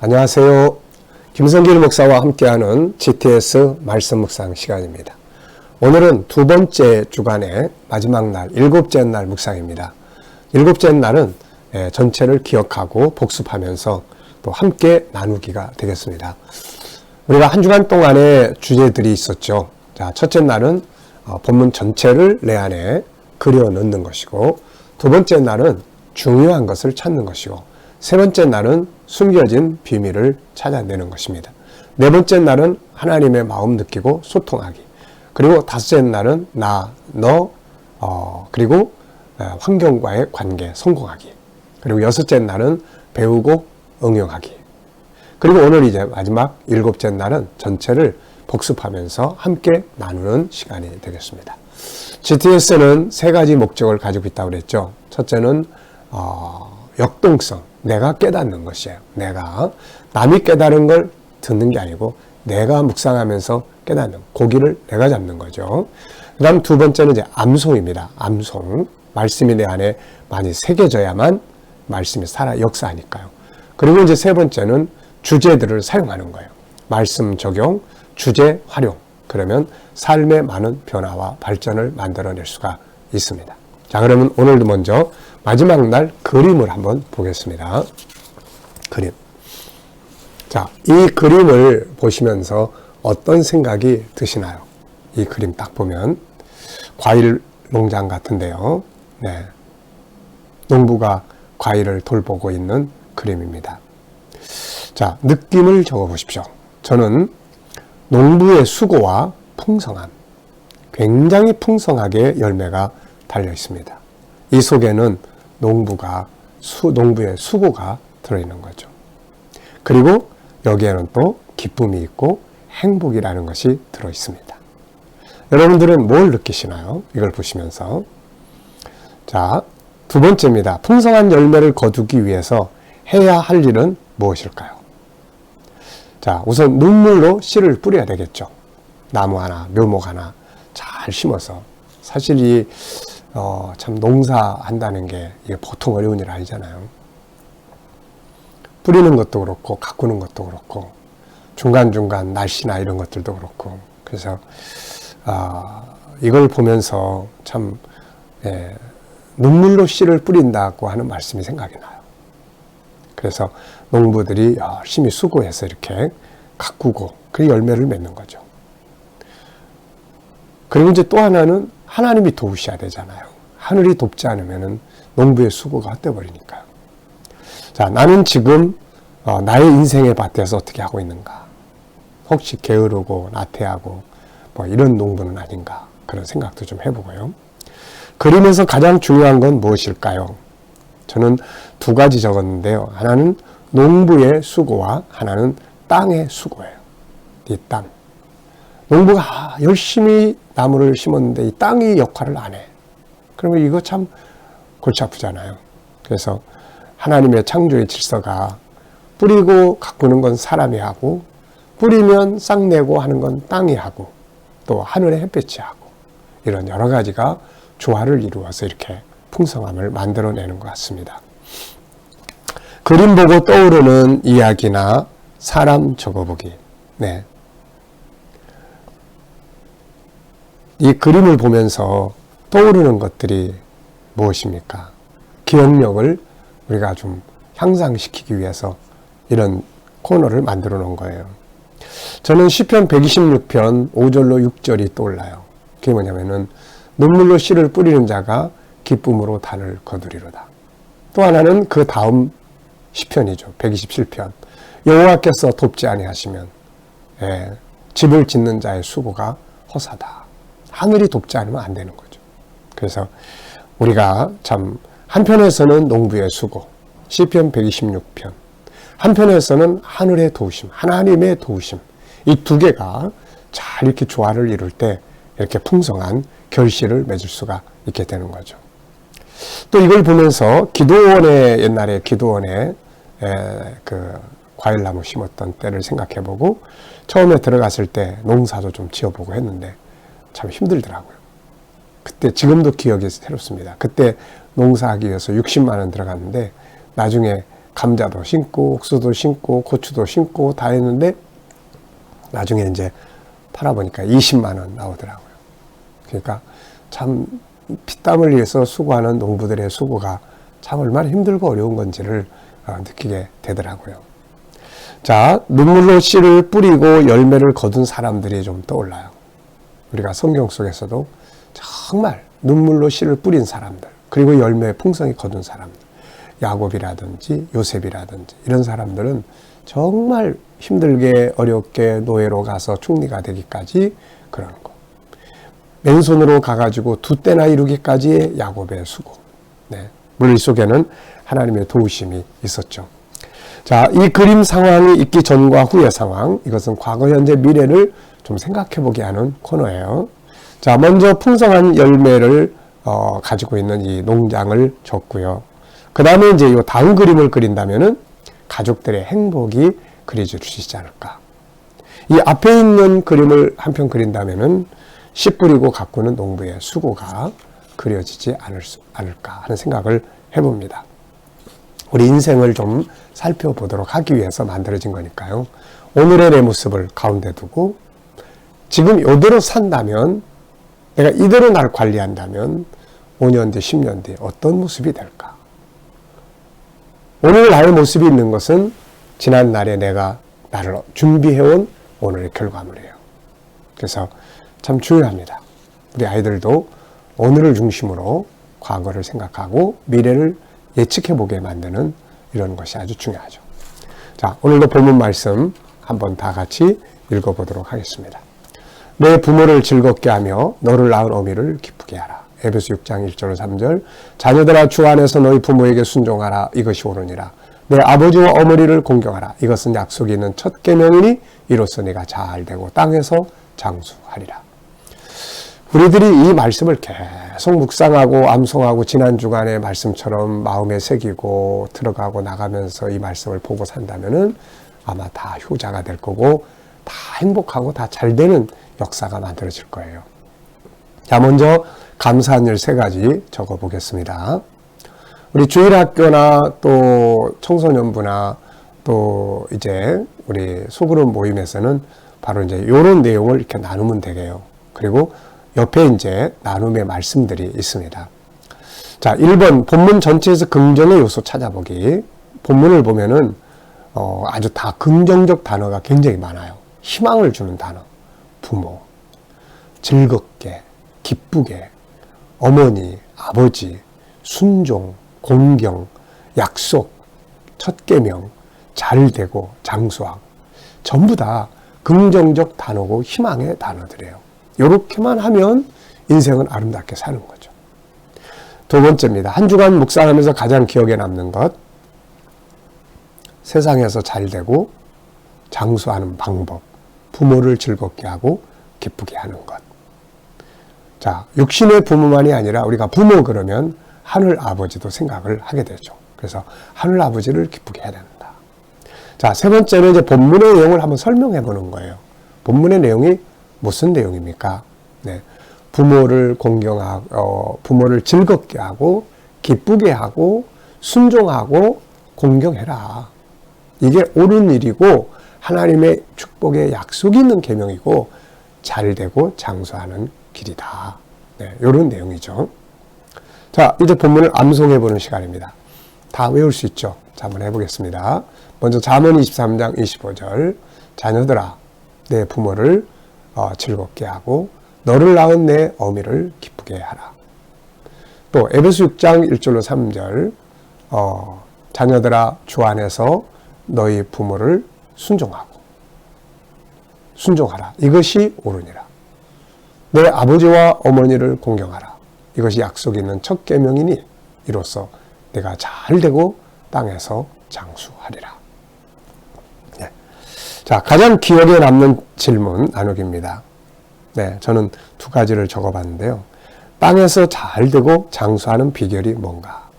안녕하세요. 김성길 목사와 함께하는 GTS 말씀 묵상 시간입니다. 오늘은 두 번째 주간의 마지막 날, 일곱째 날 묵상입니다. 일곱째 날은 전체를 기억하고 복습하면서 또 함께 나누기가 되겠습니다. 우리가 한 주간 동안의 주제들이 있었죠. 자, 첫째 날은 본문 전체를 내 안에 그려 넣는 것이고, 두 번째 날은 중요한 것을 찾는 것이고, 세 번째 날은 숨겨진 비밀을 찾아내는 것입니다. 네 번째 날은 하나님의 마음 느끼고 소통하기. 그리고 다섯째 날은 나, 너, 그리고 환경과의 관계, 성공하기. 그리고 여섯째 날은 배우고 응용하기. 그리고 오늘 이제 마지막 일곱째 날은 전체를 복습하면서 함께 나누는 시간이 되겠습니다. GTS는 세 가지 목적을 가지고 있다고 그랬죠. 첫째는 역동성, 내가 깨닫는 것이에요. 내가 남이 깨달은 걸 듣는 게 아니고 내가 묵상하면서 깨닫는, 고기를 내가 잡는 거죠. 그 다음 두 번째는 이제 암송입니다. 암송, 말씀이 내 안에 많이 새겨져야만 말씀이 살아 역사하니까요. 그리고 이제 세 번째는 주제들을 사용하는 거예요. 말씀 적용, 주제 활용. 그러면 삶의 많은 변화와 발전을 만들어낼 수가 있습니다. 자, 그러면 오늘도 먼저 마지막 날 그림을 한번 보겠습니다. 그림. 자, 이 그림을 보시면서 어떤 생각이 드시나요? 이 그림 딱 보면 과일 농장 같은데요. 네. 농부가 과일을 돌보고 있는 그림입니다. 자, 느낌을 적어 보십시오. 저는 농부의 수고와 풍성함, 굉장히 풍성하게 열매가 달려 있습니다. 이 속에는 농부의 수고가 들어있는 거죠. 그리고 여기에는 또 기쁨이 있고 행복이라는 것이 들어있습니다. 여러분들은 뭘 느끼시나요? 이걸 보시면서. 자, 두 번째입니다. 풍성한 열매를 거두기 위해서 해야 할 일은 무엇일까요? 자, 우선 눈물로 씨를 뿌려야 되겠죠. 나무 하나, 묘목 하나 잘 심어서. 사실 참 농사한다는 게 이게 보통 어려운 일 아니잖아요. 뿌리는 것도 그렇고 가꾸는 것도 그렇고 중간중간 날씨나 이런 것들도 그렇고. 그래서 이걸 보면서 참 눈물로 씨를 뿌린다고 하는 말씀이 생각이 나요. 그래서 농부들이 열심히 수고해서 이렇게 가꾸고 그 열매를 맺는 거죠. 그리고 이제 또 하나는 하나님이 도우셔야 되잖아요. 하늘이 돕지 않으면 농부의 수고가 헛되어버리니까요. 자, 나는 지금 나의 인생의 밭에서 어떻게 하고 있는가? 혹시 게으르고 나태하고 뭐 이런 농부는 아닌가? 그런 생각도 좀 해보고요. 그림에서 가장 중요한 건 무엇일까요? 저는 두 가지 적었는데요. 하나는 농부의 수고와 하나는 땅의 수고예요. 이 땅. 농부가 열심히 나무를 심었는데 이 땅이 역할을 안 해. 그러면 이거 참 골치 아프잖아요. 그래서 하나님의 창조의 질서가 뿌리고 가꾸는 건 사람이 하고, 뿌리면 싹내고 하는 건 땅이 하고, 또 하늘의 햇볕이 하고, 이런 여러 가지가 조화를 이루어서 이렇게 풍성함을 만들어내는 것 같습니다. 그림 보고 떠오르는 이야기나 사람 적어보기. 네. 이 그림을 보면서 떠오르는 것들이 무엇입니까? 기억력을 우리가 좀 향상시키기 위해서 이런 코너를 만들어 놓은 거예요. 저는 시편 126편 5절로 6절이 떠올라요. 그게 뭐냐면은 눈물로 씨를 뿌리는 자가 기쁨으로 단을 거두리로다. 또 하나는 그 다음 시편이죠. 127편. 여호와께서 돕지 아니하시면 집을 짓는 자의 수고가 허사다. 하늘이 돕지 않으면 안 되는 거죠. 그래서 우리가 참 한편에서는 농부의 수고, 시편 126편, 한편에서는 하늘의 도우심, 하나님의 도우심, 이 두 개가 잘 이렇게 조화를 이룰 때 이렇게 풍성한 결실을 맺을 수가 있게 되는 거죠. 또 이걸 보면서 옛날에 기도원에 그 과일나무 심었던 때를 생각해보고 처음에 들어갔을 때 농사도 좀 지어보고 했는데 참 힘들더라고요. 그때 지금도 기억이 새롭습니다. 그때 농사하기 위해서 60만 원 들어갔는데 나중에 감자도 심고 옥수도 심고 고추도 심고 다 했는데 나중에 이제 팔아보니까 20만 원 나오더라고요. 그러니까 참 피땀을 위해서 수고하는 농부들의 수고가 참 얼마나 힘들고 어려운 건지를 느끼게 되더라고요. 자, 눈물로 씨를 뿌리고 열매를 거둔 사람들이 좀 떠올라요. 우리가 성경 속에서도 정말 눈물로 씨를 뿌린 사람들, 그리고 열매의 풍성히 거둔 사람들, 야곱이라든지 요셉이라든지 이런 사람들은 정말 힘들게 어렵게 노예로 가서 총리가 되기까지 그러는 거. 맨손으로 가가지고 2때나 이루기까지의 야곱의 수고. 네. 물리 속에는 하나님의 도우심이 있었죠. 자, 이 그림 상황이 있기 전과 후의 상황, 이것은 과거, 현재, 미래를 좀 생각해 보게 하는 코너예요. 자, 먼저 풍성한 열매를 가지고 있는 이 농장을 줬고요. 그 다음에 이제 이 다음 그림을 그린다면은 가족들의 행복이 그려지지 않을까. 이 앞에 있는 그림을 한편 그린다면은 씨 뿌리고 가꾸는 농부의 수고가 그려지지 않을까 하는 생각을 해봅니다. 우리 인생을 좀 살펴보도록 하기 위해서 만들어진 거니까요. 오늘의 내 모습을 가운데 두고 지금 이대로 산다면, 내가 이대로 날 관리한다면 5년 뒤, 10년 뒤 어떤 모습이 될까? 오늘 나의 모습이 있는 것은 지난 날에 내가 나를 준비해온 오늘의 결과물이에요. 그래서 참 중요합니다. 우리 아이들도 오늘을 중심으로 과거를 생각하고 미래를 예측해보게 만드는 이런 것이 아주 중요하죠. 자, 오늘도 본문 말씀 한번 다 같이 읽어보도록 하겠습니다. 내 부모를 즐겁게 하며 너를 낳은 어미를 기쁘게 하라. 에베소 6장 1절 3절. 자녀들아, 주 안에서 너희 부모에게 순종하라. 이것이 옳으니라. 내 아버지와 어머니를 공경하라. 이것은 약속이 있는 첫 계명이니 이로써 네가 잘되고 땅에서 장수하리라. 우리들이 이 말씀을 계속 묵상하고 암송하고 지난 주간의 말씀처럼 마음에 새기고 들어가고 나가면서 이 말씀을 보고 산다면은 아마 다 효자가 될 거고 다 행복하고 다 잘되는 역사가 만들어질 거예요. 자, 먼저 감사한 일 3가지 적어 보겠습니다. 우리 주일학교나 또 청소년부나 또 이제 우리 소그룹 모임에서는 바로 이제 이런 내용을 이렇게 나누면 되게요. 그리고 옆에 이제 나눔의 말씀들이 있습니다. 자, 1번 본문 전체에서 긍정의 요소 찾아보기. 본문을 보면은 아주 다 긍정적 단어가 굉장히 많아요. 희망을 주는 단어. 부모, 즐겁게, 기쁘게, 어머니, 아버지, 순종, 공경, 약속, 첫 계명, 잘되고, 장수하고 전부 다 긍정적 단어고 희망의 단어들이에요. 이렇게만 하면 인생은 아름답게 사는 거죠. 2번째입니다. 한 주간 묵상하면서 가장 기억에 남는 것. 세상에서 잘되고 장수하는 방법. 부모를 즐겁게 하고 기쁘게 하는 것. 자, 육신의 부모만이 아니라 우리가 부모 그러면 하늘 아버지도 생각을 하게 되죠. 그래서 하늘 아버지를 기쁘게 해야 된다. 자, 3번째는 이제 본문의 내용을 한번 설명해 보는 거예요. 본문의 내용이 무슨 내용입니까? 네. 부모를 공경하고, 부모를 즐겁게 하고, 기쁘게 하고, 순종하고, 공경해라. 이게 옳은 일이고, 하나님의 축복의 약속이 있는 계명이고, 잘되고 장수하는 길이다. 네, 이런 내용이죠. 자, 이제 본문을 암송해 보는 시간입니다. 다 외울 수 있죠? 자, 한번 해보겠습니다. 먼저 잠언 23장 25절. 자녀들아, 내 부모를 즐겁게 하고 너를 낳은 내 어미를 기쁘게 하라. 또 에베소 6장 1절로 3절. 자녀들아, 주 안에서 너희 부모를 순종하라. 이것이 옳으니라. 내 아버지와 어머니를 공경하라. 이것이 약속이 있는 첫 계명이니 이로써 내가 잘되고 땅에서 장수하리라. 네. 자, 가장 기억에 남는 질문 나누기입니다. 네, 저는 2가지를 적어봤는데요. 땅에서 잘되고 장수하는 비결이 뭔가?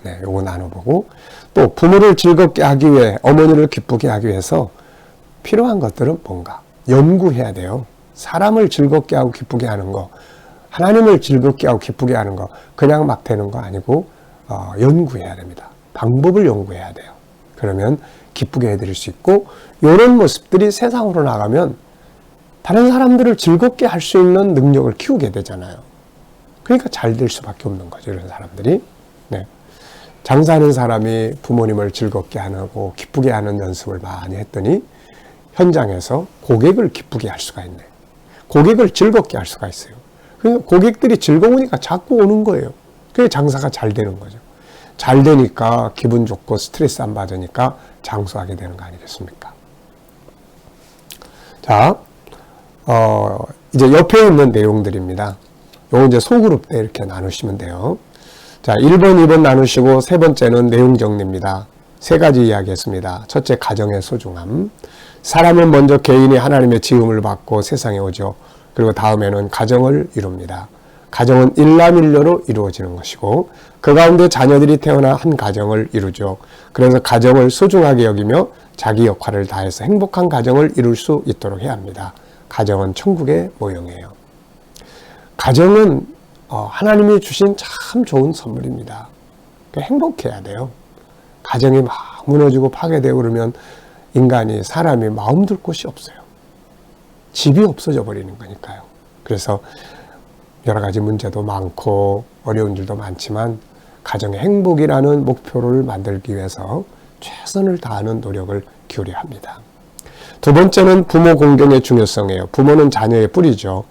네, 요거 나눠보고, 또 부모를 즐겁게 하기 위해, 어머니를 기쁘게 하기 위해서 필요한 것들은 뭔가? 연구해야 돼요. 사람을 즐겁게 하고 기쁘게 하는 거, 하나님을 즐겁게 하고 기쁘게 하는 거 그냥 막 되는 거 아니고 연구해야 됩니다. 방법을 연구해야 돼요. 그러면 기쁘게 해드릴 수 있고, 이런 모습들이 세상으로 나가면 다른 사람들을 즐겁게 할 수 있는 능력을 키우게 되잖아요. 그러니까 잘 될 수밖에 없는 거죠, 이런 사람들이. 네. 장사하는 사람이 부모님을 즐겁게 하고 기쁘게 하는 연습을 많이 했더니 현장에서 고객을 기쁘게 할 수가 있네. 고객을 즐겁게 할 수가 있어요. 그러니까 고객들이 즐거우니까 자꾸 오는 거예요. 그게 장사가 잘 되는 거죠. 잘 되니까 기분 좋고 스트레스 안 받으니까 장수하게 되는 거 아니겠습니까? 자, 이제 옆에 있는 내용들입니다. 요거 이제 소그룹 때 이렇게 나누시면 돼요. 자, 1번, 2번 나누시고 세 번째는 내용 정리입니다. 세 가지 이야기했습니다. 첫째, 가정의 소중함. 사람은 먼저 개인이 하나님의 지음을 받고 세상에 오죠. 그리고 다음에는 가정을 이룹니다. 가정은 일남일녀로 이루어지는 것이고 그 가운데 자녀들이 태어나 한 가정을 이루죠. 그래서 가정을 소중하게 여기며 자기 역할을 다해서 행복한 가정을 이룰 수 있도록 해야 합니다. 가정은 천국의 모형이에요. 가정은 하나님이 주신 참 좋은 선물입니다. 행복해야 돼요. 가정이 막 무너지고 파괴되고 그러면 인간이, 사람이 마음 둘 곳이 없어요. 집이 없어져 버리는 거니까요. 그래서 여러 가지 문제도 많고 어려운 일도 많지만 가정의 행복이라는 목표를 만들기 위해서 최선을 다하는 노력을 기울여야 합니다. 두 번째는 부모 공경의 중요성이에요. 부모는 자녀의 뿌리죠.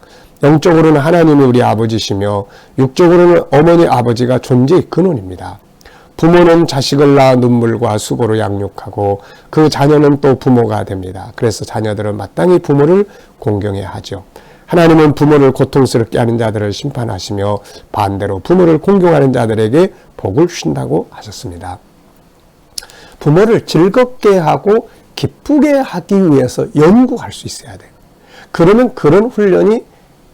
영적으로는 하나님이 우리 아버지시며 육적으로는 어머니 아버지가 존재의 근원입니다. 부모는 자식을 낳아 눈물과 수고로 양육하고 그 자녀는 또 부모가 됩니다. 그래서 자녀들은 마땅히 부모를 공경해야 하죠. 하나님은 부모를 고통스럽게 하는 자들을 심판하시며 반대로 부모를 공경하는 자들에게 복을 주신다고 하셨습니다. 부모를 즐겁게 하고 기쁘게 하기 위해서 연구할 수 있어야 돼요. 그러면 그런 훈련이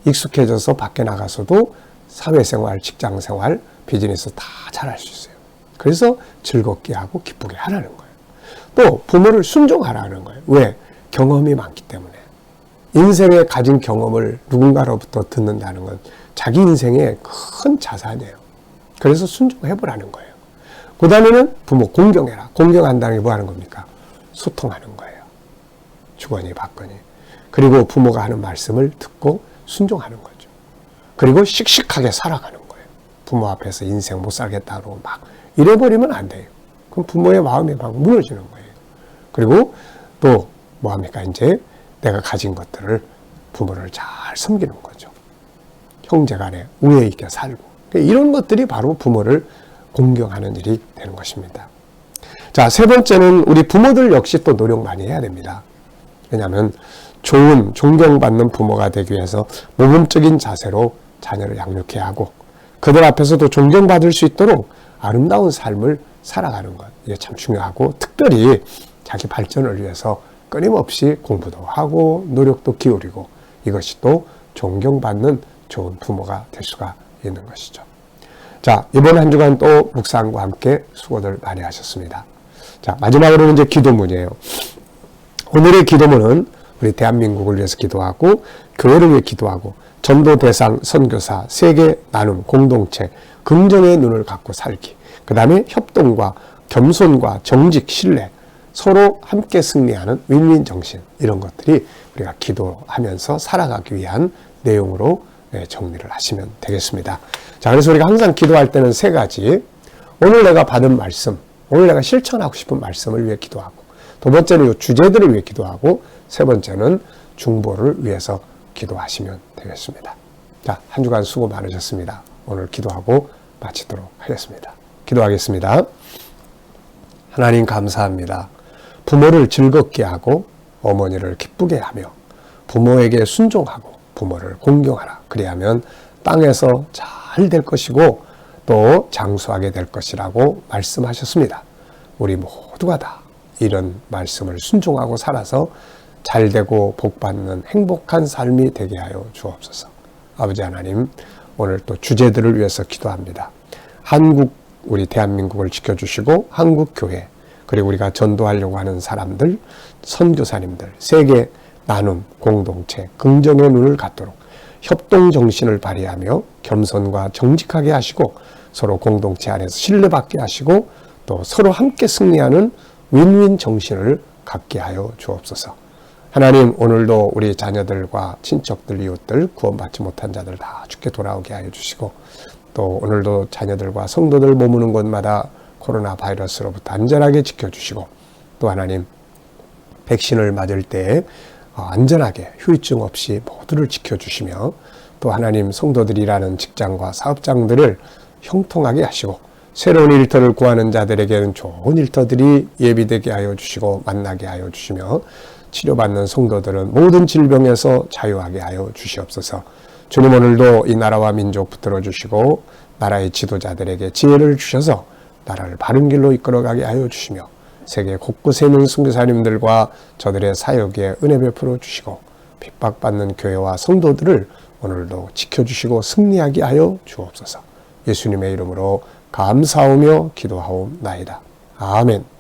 익숙해져서 밖에 나가서도 사회생활, 직장생활, 비즈니스 다 잘할 수 있어요. 그래서 즐겁게 하고 기쁘게 하라는 거예요. 또 부모를 순종하라는 거예요. 왜? 경험이 많기 때문에. 인생에 가진 경험을 누군가로부터 듣는다는 건 자기 인생의 큰 자산이에요. 그래서 순종해보라는 거예요. 그 다음에는 부모 공경해라. 공경한다는 게 뭐 하는 겁니까? 소통하는 거예요. 주거니 받거니. 그리고 부모가 하는 말씀을 듣고 순종하는 거죠. 그리고 씩씩하게 살아가는 거예요. 부모 앞에서 인생 못 살겠다고 막 이래버리면 안 돼요. 그럼 부모의 마음이 막 무너지는 거예요. 그리고 또 뭐합니까? 이제 내가 가진 것들을 부모를 잘 섬기는 거죠. 형제간에 우애 있게 살고. 이런 것들이 바로 부모를 공경하는 일이 되는 것입니다. 자, 세 번째는 우리 부모들 역시 또 노력 많이 해야 됩니다. 왜냐하면 좋은 존경받는 부모가 되기 위해서 모범적인 자세로 자녀를 양육해야 하고 그들 앞에서도 존경받을 수 있도록 아름다운 삶을 살아가는 것, 이게 참 중요하고 특별히 자기 발전을 위해서 끊임없이 공부도 하고 노력도 기울이고 이것이 또 존경받는 좋은 부모가 될 수가 있는 것이죠. 자, 이번 한 주간 또 묵상과 함께 수고들 많이 하셨습니다. 자, 마지막으로는 이제 기도문이에요. 오늘의 기도문은 우리 대한민국을 위해서 기도하고 교회를 위해 기도하고 전도 대상, 선교사, 세계 나눔, 공동체, 긍정의 눈을 갖고 살기, 그 다음에 협동과 겸손과 정직, 신뢰, 서로 함께 승리하는 윈윈 정신, 이런 것들이 우리가 기도하면서 살아가기 위한 내용으로 정리를 하시면 되겠습니다. 자, 그래서 우리가 항상 기도할 때는 세 가지, 오늘 내가 받은 말씀, 오늘 내가 실천하고 싶은 말씀을 위해 기도하고, 두 번째는 이 주제들을 위해 기도하고, 세 번째는 중보를 위해서 기도하시면 되겠습니다. 자, 한 주간 수고 많으셨습니다. 오늘 기도하고 마치도록 하겠습니다. 기도하겠습니다. 하나님 감사합니다. 부모를 즐겁게 하고 어머니를 기쁘게 하며 부모에게 순종하고 부모를 공경하라. 그리하면 땅에서 잘 될 것이고 또 장수하게 될 것이라고 말씀하셨습니다. 우리 모두가 다 이런 말씀을 순종하고 살아서 잘되고 복받는 행복한 삶이 되게 하여 주옵소서. 아버지 하나님, 오늘 또 주제들을 위해서 기도합니다. 한국, 우리 대한민국을 지켜주시고 한국 교회, 그리고 우리가 전도하려고 하는 사람들, 선교사님들, 세계 나눔, 공동체, 긍정의 눈을 갖도록 협동 정신을 발휘하며 겸손과 정직하게 하시고 서로 공동체 안에서 신뢰받게 하시고 또 서로 함께 승리하는 윈윈 정신을 갖게 하여 주옵소서. 하나님, 오늘도 우리 자녀들과 친척들, 이웃들, 구원받지 못한 자들 다 주께 돌아오게 하여 주시고, 또 오늘도 자녀들과 성도들 머무는 곳마다 코로나 바이러스로부터 안전하게 지켜주시고, 또 하나님, 백신을 맞을 때 안전하게 후유증 없이 모두를 지켜주시며, 또 하나님, 성도들이라는 직장과 사업장들을 형통하게 하시고, 새로운 일터를 구하는 자들에게는 좋은 일터들이 예비되게 하여 주시고 만나게 하여 주시며, 치료받는 성도들은 모든 질병에서 자유하게 하여 주시옵소서. 주님, 오늘도 이 나라와 민족 붙들어 주시고 나라의 지도자들에게 지혜를 주셔서 나라를 바른 길로 이끌어가게 하여 주시며, 세계 곳곳에 있는 선교사님들과 저들의 사역에 은혜 베풀어 주시고, 핍박받는 교회와 성도들을 오늘도 지켜주시고 승리하게 하여 주옵소서. 예수님의 이름으로 감사하며 기도하옵나이다. 아멘.